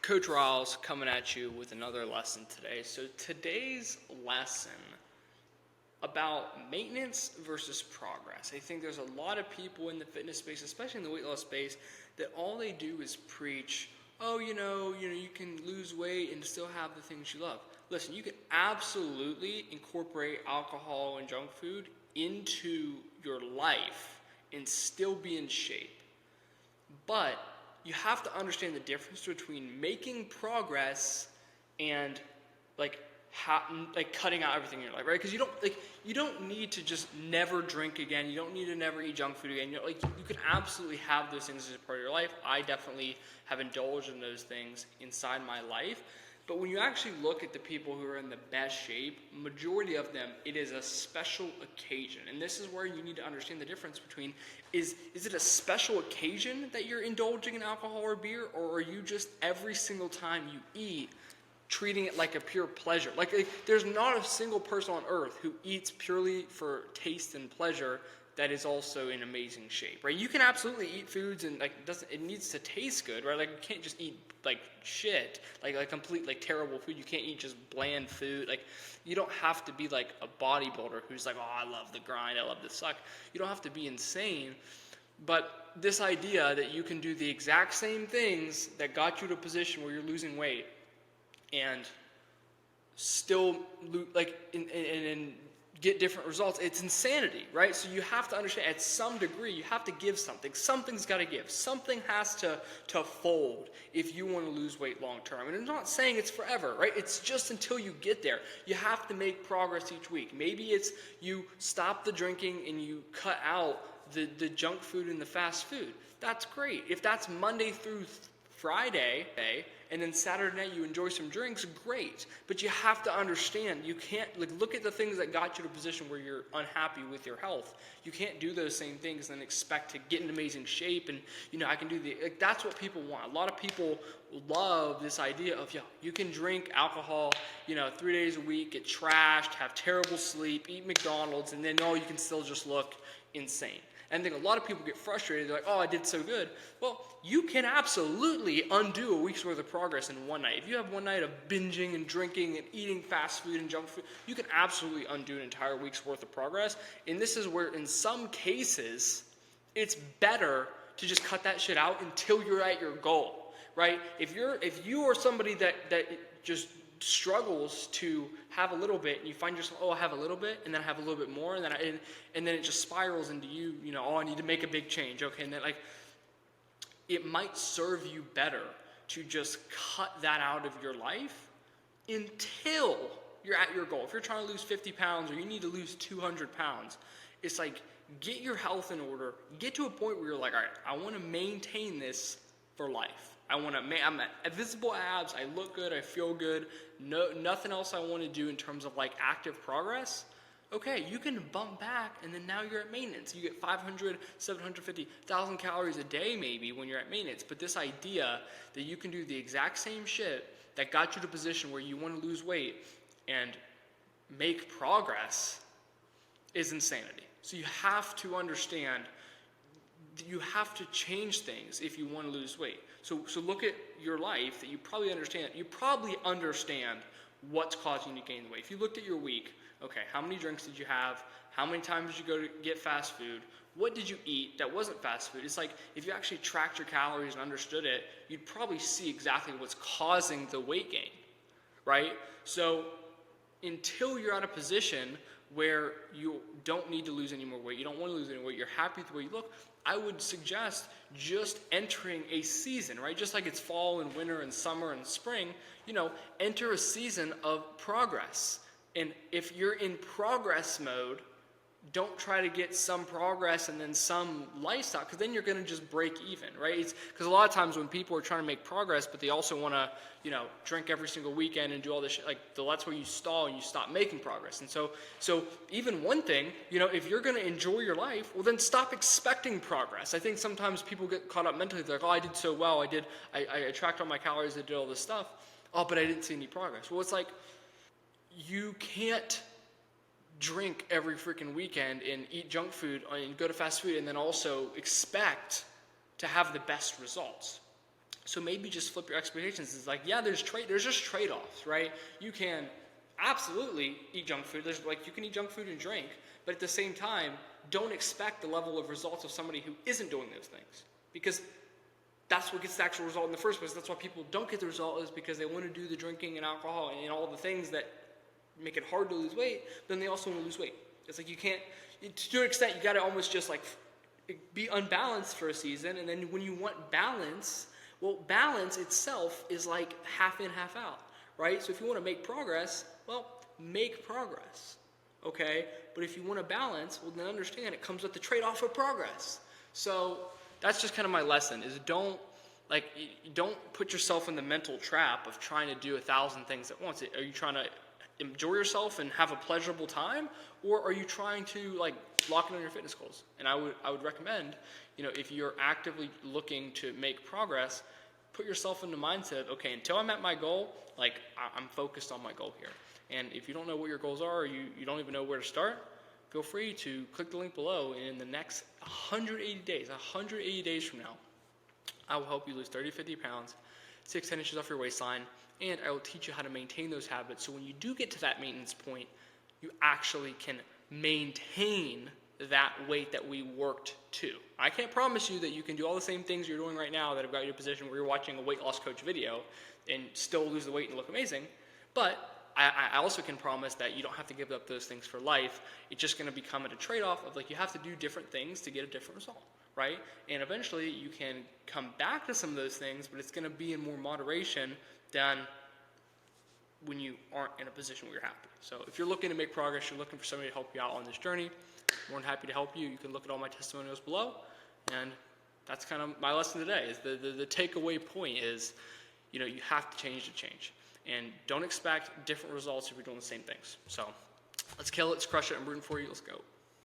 Coach Riles coming at you with another lesson today. So today's lesson about maintenance versus progress. I think there's a lot of people in the fitness space, especially in the weight loss space, that all they do is preach, oh, you can lose weight and still have the things you love. Listen, you can absolutely incorporate alcohol and junk food into your life and still be in shape. But you have to understand the difference between making progress and cutting out everything in your life, right? Because you don't need to just never drink again. You don't need to never eat junk food again. You can absolutely have those things as a part of your life. I definitely have indulged in those things inside my life. But when you actually look at the people who are in the best shape, majority of them, it is a special occasion. And this is where you need to understand the difference between, is it a special occasion that you're indulging in alcohol or beer, or are you just every single time you eat, treating it like a pure pleasure? There's not a single person on earth who eats purely for taste and pleasure that is also in amazing shape, right? You can absolutely eat foods and it needs to taste good, right? You can't just eat shit, complete terrible food. You can't eat just bland food. You don't have to be like a bodybuilder who's like, oh, I love the grind, I love the suck. You don't have to be insane. But this idea that you can do the exact same things that got you to a position where you're losing weight and still and get different results, it's insanity, right? So you have to understand, at some degree, you have to give something. Something's got to give. Something has to fold if you want to lose weight long term. And I'm not saying it's forever, right? It's just until you get there. You have to make progress each week. Maybe it's you stop the drinking and you cut out the junk food and the fast food. That's great. If that's Monday through Friday, and then Saturday night you enjoy some drinks, great. But you have to understand, you can't, look at the things that got you to a position where you're unhappy with your health. You can't do those same things and expect to get in amazing shape and, I can do that's what people want. A lot of people love this idea of, you can drink alcohol, 3 days a week, get trashed, have terrible sleep, eat McDonald's, and then, you can still just look insane. And I think a lot of people get frustrated. They're like, oh, I did so good. Well, you can absolutely undo a week's worth of progress in one night. If you have one night of binging and drinking and eating fast food and junk food, you can absolutely undo an entire week's worth of progress. And this is where, in some cases, it's better to just cut that shit out until you're at your goal, right? If you are somebody that just struggles to have a little bit, and you find yourself, I have a little bit, and then I have a little bit more, and then it just spirals into I need to make a big change, okay, and then it might serve you better to just cut that out of your life until you're at your goal. If you're trying to lose 50 pounds or you need to lose 200 pounds, it's get your health in order, get to a point where you're like, all right, I want to maintain this for life. I'm at visible abs, I look good, I feel good, nothing else I want to do in terms of active progress. Okay, you can bump back, and then now you're at maintenance. You get 500, 750, 1,000 calories a day maybe when you're at maintenance. But this idea that you can do the exact same shit that got you to a position where you want to lose weight and make progress is insanity. So you have to understand, you have to change things if you want to lose weight. So look at your life that you probably understand. You probably understand what's causing you to gain the weight. If you looked at your week, okay, how many drinks did you have? How many times did you go to get fast food? What did you eat that wasn't fast food? It's if you actually tracked your calories and understood it, you'd probably see exactly what's causing the weight gain, right? So until you're at a position where you don't need to lose any more weight, you don't want to lose any weight, you're happy with the way you look, I would suggest just entering a season, right? Just like it's fall and winter and summer and spring, enter a season of progress. And if you're in progress mode, don't try to get some progress and then some lifestyle, because then you're going to just break even, right? Because a lot of times when people are trying to make progress, but they also want to, drink every single weekend and do all this shit, that's where you stall and you stop making progress. And so even one thing, if you're going to enjoy your life, well, then stop expecting progress. I think sometimes people get caught up mentally. They're like, oh, I did so well. I tracked all my calories. I did all this stuff. Oh, but I didn't see any progress. Well, it's you can't drink every freaking weekend and eat junk food and go to fast food and then also expect to have the best results. So maybe just flip your expectations. It's like, yeah, there's just trade-offs, right? You can absolutely eat junk food. You can eat junk food and drink, but at the same time, don't expect the level of results of somebody who isn't doing those things, because that's what gets the actual result in the first place. That's why people don't get the result, is because they want to do the drinking and alcohol and all the things that make it hard to lose weight. Then they also want to lose weight. It's like you can't, to an extent, you got to almost just like be unbalanced for a season, and then when you want balance, well, balance itself is like half in, half out, right? So if you want to make progress, well, make progress, okay? But if you want to balance, well, then understand it comes with the trade-off of progress. So that's just kind of my lesson, is don't put yourself in the mental trap of trying to do 1,000 things at once. Are you trying to enjoy yourself and have a pleasurable time, or are you trying to like lock in on your fitness goals? And I would recommend, if you're actively looking to make progress, put yourself in the mindset of, okay, until I'm at my goal, like I'm focused on my goal here. And if you don't know what your goals are, or you don't even know where to start, feel free to click the link below, and in the next 180 days from now, I will help you lose 30, 50 pounds, 6, 10 inches off your waistline, and I will teach you how to maintain those habits, so when you do get to that maintenance point, you actually can maintain that weight that we worked to. I can't promise you that you can do all the same things you're doing right now that have got you in a position where you're watching a weight loss coach video and still lose the weight and look amazing, but I also can promise that you don't have to give up those things for life. It's just going to become a trade-off of like you have to do different things to get a different result, right? And eventually you can come back to some of those things, but it's going to be in more moderation than when you aren't in a position where you're happy. So if you're looking to make progress, you're looking for somebody to help you out on this journey, more than happy to help you. You can look at all my testimonials below, and that's kind of my lesson today. Is the takeaway point is, you have to change to change. And don't expect different results if you're doing the same things. So let's kill it, let's crush it. I'm rooting for you. Let's go.